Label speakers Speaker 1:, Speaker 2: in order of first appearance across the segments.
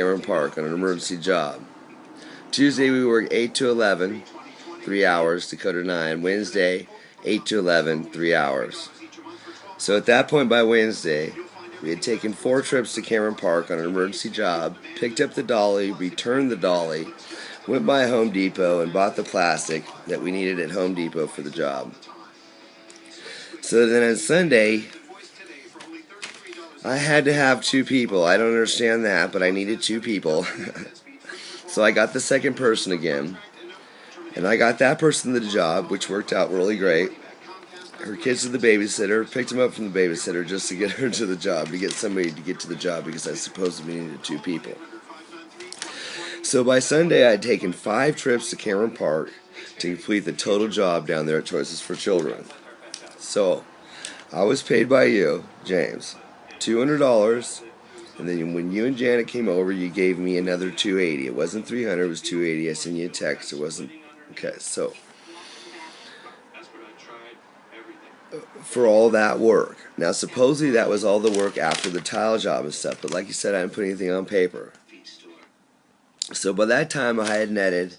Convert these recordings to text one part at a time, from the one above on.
Speaker 1: Cameron Park on an emergency job. Tuesday we worked 8 to 11, 3 hours, Dakota 9. Wednesday, 8 to 11, 3 hours. So at that point by Wednesday, we had taken 4 trips to Cameron Park on an emergency job, picked up the dolly, returned the dolly, went by Home Depot and bought the plastic that we needed at Home Depot for the job. So then on Sunday, I had to have 2 people. I don't understand that, but I needed 2 people. So I got the second person again. And I got that person the job, which worked out really great. Her kids are the babysitter, picked him up from the babysitter just to get her to the job, to get somebody to get to the job because I supposedly needed 2 people. So by Sunday, I had taken 5 trips to Cameron Park to complete the total job down there at Choices for Children. So I was paid by you, James, $200, and then when you and Janet came over, you gave me another $280. It wasn't $300, it was $280. I sent you a text. It wasn't okay. So for all that work. Now, supposedly that was all the work after the tile job and stuff, but like you said, I didn't put anything on paper. So by that time, I had netted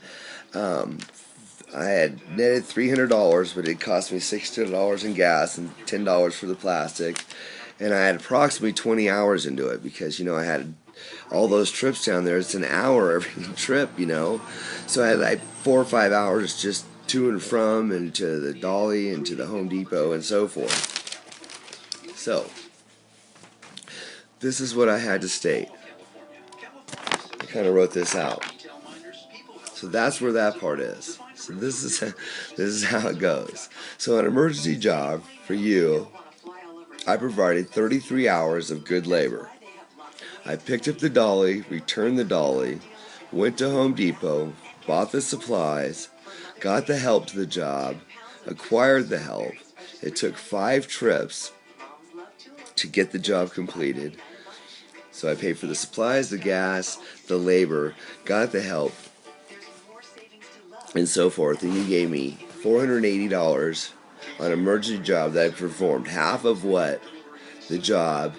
Speaker 1: $300, but it cost me $60 in gas and $10 for the plastic, and I had approximately 20 hours into it because I had all those trips down there. It's an hour every trip, so I had like 4 or 5 hours just to and from and to the dolly and to the Home Depot and so forth. So this is what I had to state. I kind of wrote this out. So that's where that part is. So this is how it goes. So an emergency job for you, I provided 33 hours of good labor. I picked up the dolly, returned the dolly, went to Home Depot, bought the supplies, got the help to the job, acquired the help. It took 5 trips to get the job completed. So I paid for the supplies, the gas, the labor, got the help, and so forth. And you gave me $480 on an emergency job that I performed half of what the job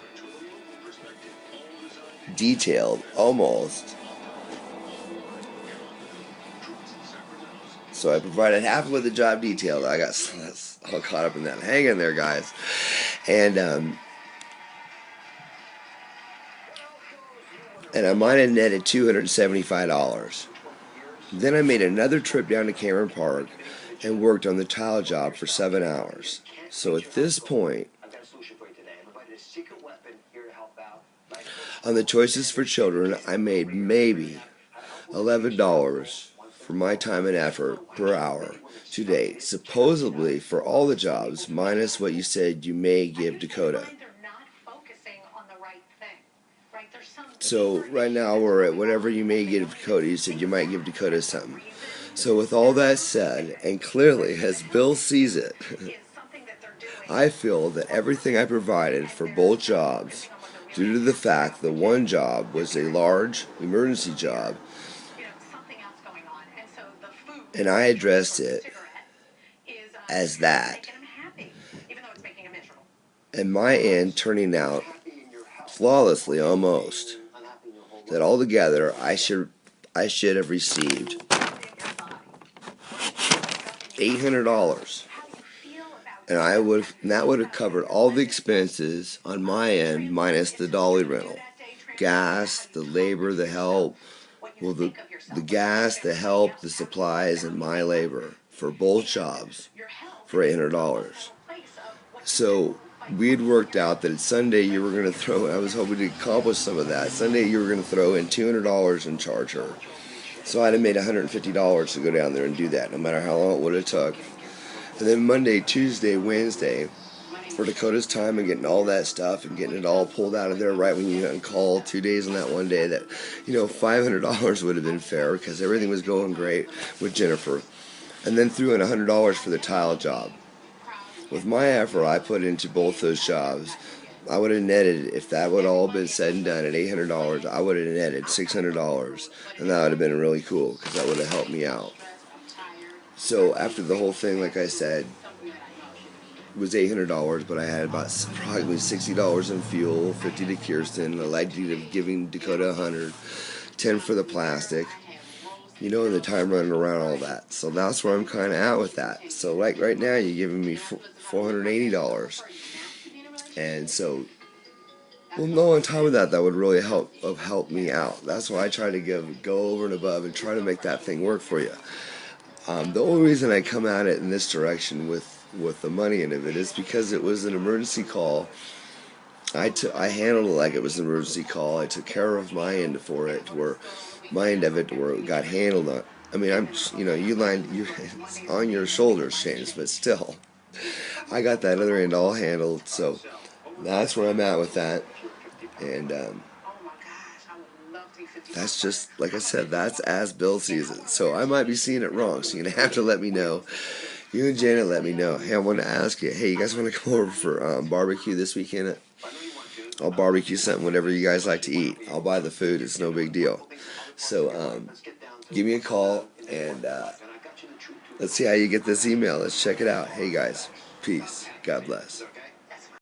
Speaker 1: detailed, almost. So I provided half of what the job detailed. I got all caught up in that. Hang in there, guys. And I might have netted $275. Then I made another trip down to Cameron Park and worked on the tile job for 7 hours. So at this point, on the Choices for Children, I made maybe $11 for my time and effort per hour to date, supposedly for all the jobs, minus what you said you may give Dakota. So right now we're at whatever you may give Dakota. You said you might give Dakota something. So with all that said, and clearly as Bill sees it, I feel that everything I provided for both jobs, due to the fact the one job was a large emergency job, and I addressed it as that, and my end turning out flawlessly almost, that altogether I should have received $800, and that would have covered all the expenses on my end minus the dolly rental, gas, the labor, the help, the gas, the help, the supplies, and my labor for both jobs for $800. So we had worked out that Sunday you were going to throw, I was hoping to accomplish some of that. Sunday you were going to throw in $200 and charge her. So I'd have made $150 to go down there and do that, no matter how long it would have took. And then Monday, Tuesday, Wednesday, for Dakota's time and getting all that stuff and getting it all pulled out of there right when you got on call 2 days on that one day, that, $500 would have been fair because everything was going great with Jennifer. And then threw in $100 for the tile job. With my effort I put into both those jobs, I would have netted, if that would all been said and done at $800, I would have netted $600, and that would have been really cool because that would have helped me out. So after the whole thing, like I said, was $800, but I had about approximately $60 in fuel, $50 to Kirsten, a likelihood of giving Dakota $100. 10 for the plastic, and the time running around all that. So that's where I'm kind of at with that. So like right now, you're giving me $480, and so no, on top of that, that would really help me out. That's why I try to go over and above and try to make that thing work for you. The only reason I come at it in this direction with the money end of it is because it was an emergency call. I handled it like it was an emergency call. I took care of my end for it, where my end of it where it got handled. I mean, it's on your shoulders, James, but still, I got that other end all handled. So that's where I'm at with that, and that's just like I said. That's as Bill sees it. So I might be seeing it wrong. So you're gonna have to let me know. You and Janet, let me know. Hey, I want to ask you. Hey, you guys want to come over for barbecue this weekend? I'll barbecue something, whatever you guys like to eat. I'll buy the food. It's no big deal. So give me a call, and let's see how you get this email. Let's check it out. Hey, guys. Peace. God bless.